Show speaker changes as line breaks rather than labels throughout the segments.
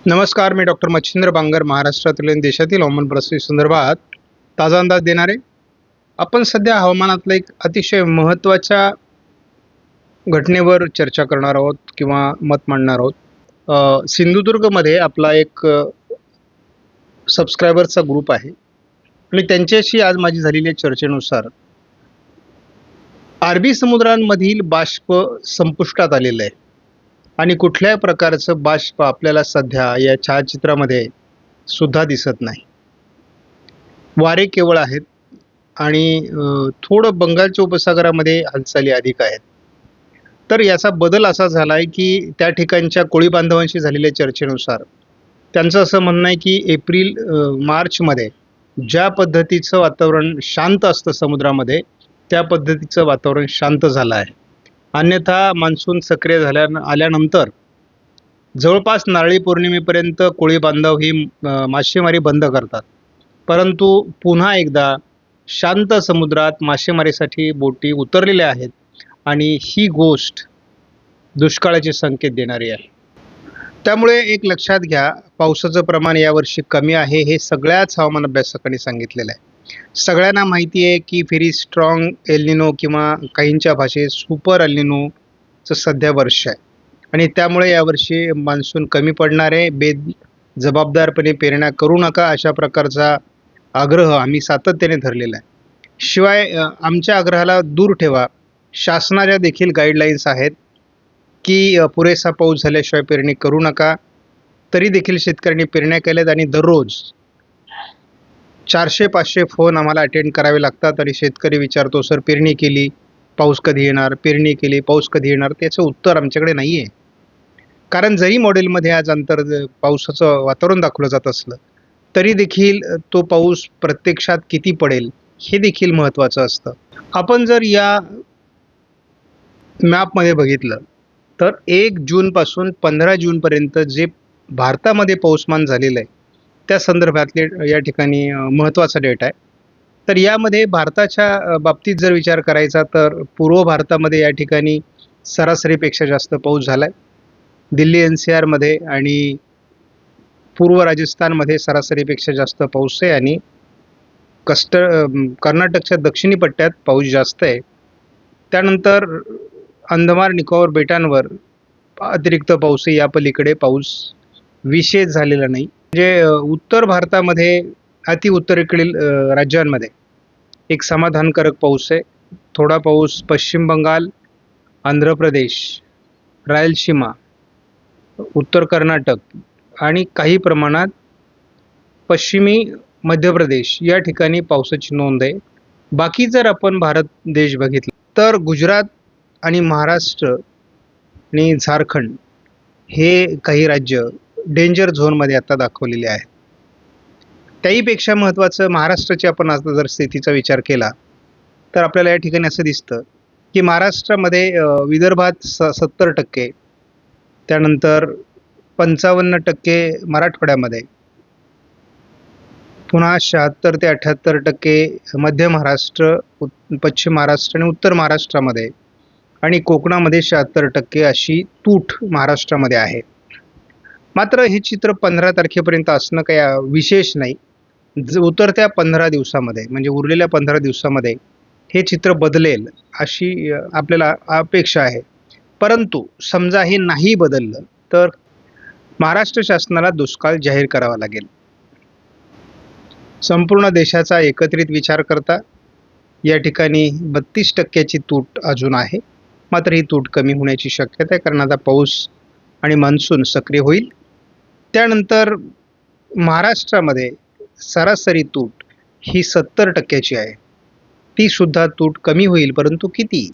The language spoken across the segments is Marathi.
नमस्कार, मी डॉक्टर मच्छिंद्र बांगर, महाराष्ट्रातील आणि देशातील हवामान परिस्थिती संदर्भात ताजा अंदाज देणार आहे. आपण सध्या हवामानातल्या एक अतिशय महत्त्वाच्या घटनेवर चर्चा करणार आहोत किंवा मत मांडणार आहोत. सिंधुदुर्गमध्ये आपला एक सबस्क्रायबरचा ग्रुप आहे आणि त्यांच्याशी आज माझी झालेल्या चर्चेनुसार अरबी समुद्रांमधील बाष्प संपुष्टात आलेलं आहे आणि कुठल्याही प्रकारचं बाष्प आपल्याला सध्या या छायाचित्रामध्ये सुद्धा दिसत नाही. वारे केवळ आहेत आणि थोडं बंगालच्या उपसागरामध्ये हालचाली अधिक आहेत. तर याचा बदल असा झाला आहे की त्या ठिकाणच्या कोळी बांधवांशी झालेल्या चर्चेनुसार त्यांचं असं म्हणणं आहे की मार्चमध्ये ज्या पद्धतीचं वातावरण शांत असतं समुद्रामध्ये, त्या पद्धतीचं वातावरण शांत झालं आहे. अन्यथा मान्सून सक्रिय आल्यानंतर जवळपास नारळी पौर्णिमेपर्यंत कोळी बांधव ही मासेमारी बंद करतात, परंतु पुन्हा एकदा शांत समुद्रात मासेमारीसाठी बोटी उतरलेल्या आहेत आणि ही गोष्ट दुष्काळाचे संकेत देणारी आहे. त्यामुळे एक लक्षात घ्या, पावसाचं प्रमाण यावर्षी कमी आहे हे सगळ्याच हवामान अभ्यासकांनी सांगितलेलं आहे. सगळ्यांना माहिती आहे की व्हेरी स्ट्रॉंग एल किंवा काहींच्या भाषेत सुपर एल निनोचं सध्या वर्ष आहे आणि त्यामुळे यावर्षी मान्सून कमी पडणार आहे. जबाबदारपणे पेरण्या करू नका अशा प्रकारचा आग्रह आम्ही सातत्याने धरलेला आहे. शिवाय आमच्या आग्रहाला दूर ठेवा, शासनाच्या देखील गाईडलाईन्स आहेत की पुरेसा पाऊस झाल्याशिवाय पेरणी करू नका. तरी देखील शेतकऱ्यांनी पेरण्या केल्यात आणि दररोज 400-500 फोन आम्हाला अटेंड करावे लागतात आणि शेतकरी विचारतो, सर पेरणी केली, पाऊस कधी येणार, पेरणी केली, पाऊस कधी येणार. त्याचं उत्तर आमच्याकडे नाही आहे. कारण जरी मॉडेलमध्ये आज पावसाचं वातावरण दाखवलं जात असलं तरी देखील तो पाऊस प्रत्यक्षात किती पडेल हे देखील महत्त्वाचं असतं. आपण जर या मॅपमध्ये बघितलं तर 1 जूनपासून 15 जूनपर्यंत जे भारतामध्ये पाऊसमान झालेलं आहे त्या संदर्भातले या ठिकाणी महत्त्वाचा डेटा आहे. तर यामध्ये भारताच्या बाबतीत जर विचार करायचा तर पूर्व भारतामध्ये या ठिकाणी सरासरीपेक्षा जास्त पाऊस झाला आहे. दिल्ली NCRमध्ये आणि पूर्व राजस्थानमध्ये सरासरीपेक्षा जास्त पाऊस आहे आणि कर्नाटकच्या दक्षिणी पट्ट्यात पाऊस जास्त आहे. त्यानंतर अंदमान निकोबार बेटांवर अतिरिक्त पाऊस आहे. या पलीकडे पाऊस विशेष झालेला नाही. म्हणजे उत्तर भारतामध्ये अति उत्तरेकडील राज्यांमध्ये एक समाधानकारक पाऊस आहे. थोडा पाऊस पश्चिम बंगाल, आंध्र प्रदेश, रायलसीमा, उत्तर कर्नाटक आणि काही प्रमाणात पश्चिमी मध्य प्रदेश या ठिकाणी पावसाची नोंद आहे. बाकी जर आपण भारत देश बघितला तर गुजरात आणि महाराष्ट्र आणि झारखंड हे काही राज्य डेंजर झोनमध्ये आता दाखवलेले आहेत. त्याहीपेक्षा महत्त्वाचं, महाराष्ट्राची आपण आता जर स्थितीचा विचार केला तर आपल्याला या ठिकाणी असं दिसतं की महाराष्ट्रामध्ये विदर्भात 70%, त्यानंतर 55% मराठवाड्यामध्ये, पुन्हा 76 ते 78% मध्य महाराष्ट्र, पश्चिम महाराष्ट्र आणि उत्तर महाराष्ट्रामध्ये आणि कोकणामध्ये 76% अशी तूट महाराष्ट्रामध्ये आहे. मात्र हे चित्र 15 तारखेपर्यंत असणं काही विशेष नाही. उतरत्या 15 दिवसामध्ये म्हणजे उरलेल्या 15 दिवसामध्ये हे चित्र बदलेल अशी आपल्याला अपेक्षा आहे. परंतु समजा हे नाही बदललं तर महाराष्ट्र शासनाला दुष्काळ जाहीर करावा लागेल. संपूर्ण देशाचा एकत्रित विचार करता या ठिकाणी 32% तूट अजून आहे. मात्र ही तूट कमी होण्याची शक्यता आहे कारण आता पाऊस आणि मान्सून सक्रिय होईल. त्यानंतर महाराष्ट्रामध्ये सरासरी तूट ही 70% आहे. ती सुद्धा तूट कमी होईल, परंतु किती?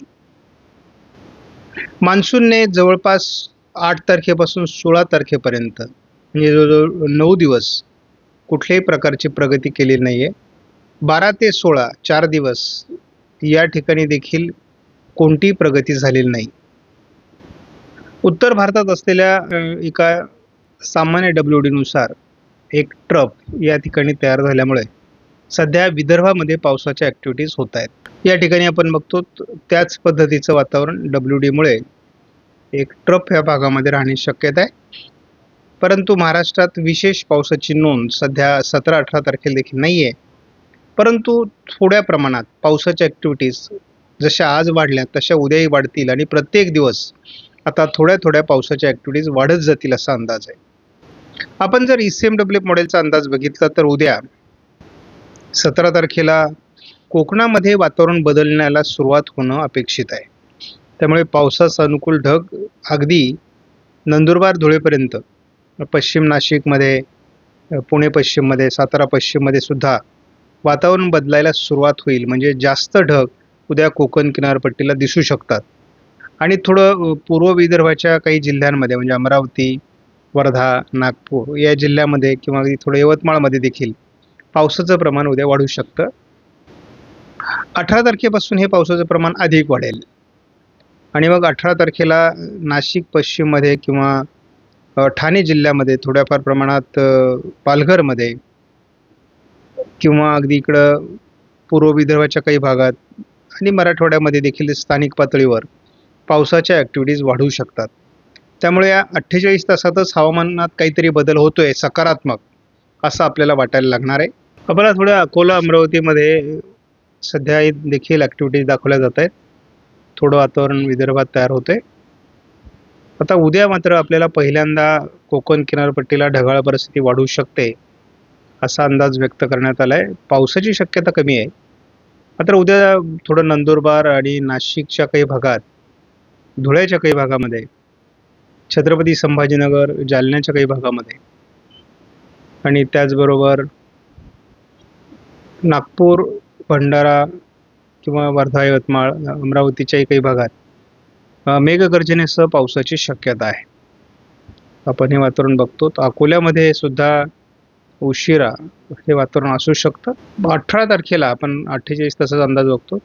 मान्सूनने जवळपास 8 तारखेपासून 16 तारखेपर्यंत म्हणजे जवळजवळ 9 दिवस कुठल्याही प्रकारची प्रगती केलेली नाही आहे. 12 ते 16 4 दिवस या ठिकाणी देखील कोणतीही प्रगती झालेली नाही. उत्तर भारतात असलेल्या एका सामान्य WD नुसार एक ट्रफ या ठिकाणी तयार झाल्यामुळे सध्या विदर्भामध्ये पावसाच्या ॲक्टिव्हिटीज होत आहेत. या ठिकाणी आपण बघतो त्याच पद्धतीचं वातावरण WD मुळे एक ट्रफ या भागामध्ये राहण्याची शक्यता आहे. परंतु महाराष्ट्रात विशेष पावसाची नोंद सध्या 17-18 तारखेला देखील नाही आहे. परंतु थोड्या प्रमाणात पावसाच्या ॲक्टिव्हिटीज जशा आज वाढल्या तशा उद्याही वाढतील आणि प्रत्येक दिवस आता थोड्या थोड्या पावसाच्या ॲक्टिव्हिटीज वाढत जातील असा अंदाज आहे. आपण जर ECMW मॉडेलचा अंदाज बघितला तर उद्या 17 तारखेला कोकणामध्ये वातावरण बदलण्याला सुरुवात होणं अपेक्षित आहे. त्यामुळे पावसाचा अनुकूल ढग अगदी नंदुरबार धुळेपर्यंत, पश्चिम नाशिकमध्ये, पुणे पश्चिममध्ये, सातारा पश्चिममध्ये सुद्धा वातावरण बदलायला सुरुवात होईल. म्हणजे जास्त ढग उद्या कोकण किनारपट्टीला दिसू शकतात आणि थोडं पूर्व विदर्भाच्या काही जिल्ह्यांमध्ये म्हणजे अमरावती, वर्धा, नागपूर या जिल्ह्यामध्ये किंवा अगदी थोडं यवतमाळमध्ये देखील पावसाचं प्रमाण उद्या वाढू शकतं. 18 तारखेपासून हे पावसाचं प्रमाण अधिक वाढेल आणि मग 18 तारखेला नाशिक पश्चिममध्ये किंवा ठाणे जिल्ह्यामध्ये थोड्याफार प्रमाणात, पालघरमध्ये किंवा अगदी इकडं पूर्व विदर्भाच्या काही भागात आणि मराठवाड्यामध्ये देखील स्थानिक पातळीवर पावसाच्या ॲक्टिव्हिटीज वाढू शकतात. त्यामुळे या 48 तासातच हवामानात काहीतरी बदल होतोय सकारात्मक असं आपल्याला वाटायला लागणार आहे. आपल्याला थोडं अकोला अमरावतीमध्ये सध्या देखील ॲक्टिव्हिटीज दाखवल्या जात आहेत. थोडं वातावरण विदर्भात तयार होतंय. आता उद्या मात्र आपल्याला पहिल्यांदा कोकण किनारपट्टीला ढगाळ परिस्थिती वाढू शकते असा अंदाज व्यक्त करण्यात आला आहे. पावसाची शक्यता कमी आहे. मात्र उद्या थोडं नंदुरबार आणि नाशिकच्या काही भागात, धुळ्याच्या काही भागामध्ये, छत्रपती संभाजीनगर, जालन्याच्या काही भागामध्ये आणि त्याचबरोबर नागपूर, भंडारा किंवा वर्धा, यवतमाळ, अमरावतीच्याही काही भागात मेघगर्जनेसह पावसाची शक्यता आहे. आपण हे वातावरण बघतो. अकोल्यामध्ये सुद्धा उशिरा हे वातावरण असू शकतं. 18 तारखेला आपण 48 तासाचा अंदाज बघतो.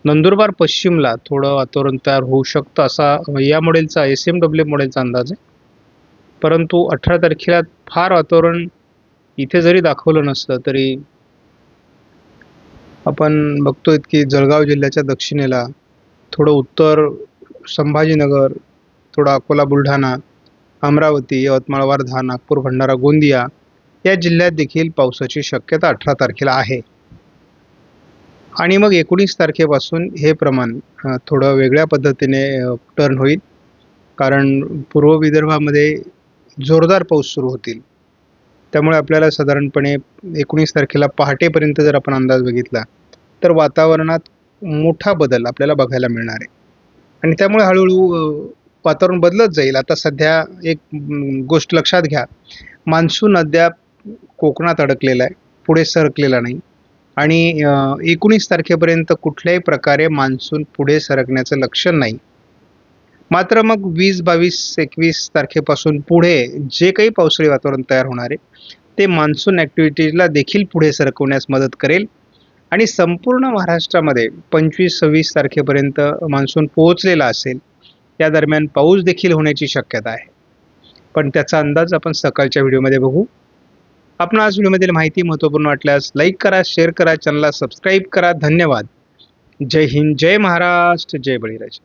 नंदुरबार पश्चिमला थोडं वातावरण तयार होऊ शकतं असा या मॉडेलचा, ECMW मॉडेलचा अंदाज आहे. परंतु 18 तारखेला फार वातावरण इथे जरी दाखवलं नसलं तरी आपण बघतोय की जळगाव जिल्ह्याच्या दक्षिणेला, थोडं उत्तर संभाजीनगर, थोडं अकोला, बुलढाणा, अमरावती, यवतमाळ, वर्धा, नागपूर, भंडारा, गोंदिया या जिल्ह्यात देखील पावसाची शक्यता 18 तारखेला आहे. आणि मग 19 तारखेपासून हे प्रमाण थोडं वेगळ्या पद्धतीने टर्न होईल. कारण पूर्व विदर्भामध्ये जोरदार पाऊस सुरू होतील. त्यामुळे आपल्याला साधारणपणे 19 तारखेला पहाटेपर्यंत जर आपण अंदाज बघितला तर वातावरणात मोठा बदल आपल्याला बघायला मिळणार आहे आणि त्यामुळे हळूहळू वातावरण बदलत जाईल. आता सध्या एक गोष्ट लक्षात घ्या, मान्सून अद्याप कोकणात अडकलेला आहे, पुढे सरकलेला नाही आणि 19 तारखेपर्यंत कुठल्याही प्रकारे मान्सून पुढे सरकण्याचं लक्षण नाही. मात्र मग 20, 22, 21 तारखेपासून पुढे जे काही पावसाळी वातावरण तयार होणार आहे ते मान्सून ॲक्टिव्हिटीजला देखील पुढे सरकवण्यास मदत करेल आणि संपूर्ण महाराष्ट्रामध्ये 25, 26 तारखेपर्यंत मान्सून पोहोचलेला असेल. या दरम्यान पाऊस देखील होण्याची शक्यता आहे. पण त्याचा अंदाज आपण सकाळच्या व्हिडिओमध्ये बघू. आपण आज व्हिडिओमधील माहिती महत्त्वपूर्ण वाटल्यास लाईक करा, शेअर करा, चॅनलला सबस्क्राईब करा. धन्यवाद. जय हिंद, जय महाराष्ट्र, जय बळीराजा.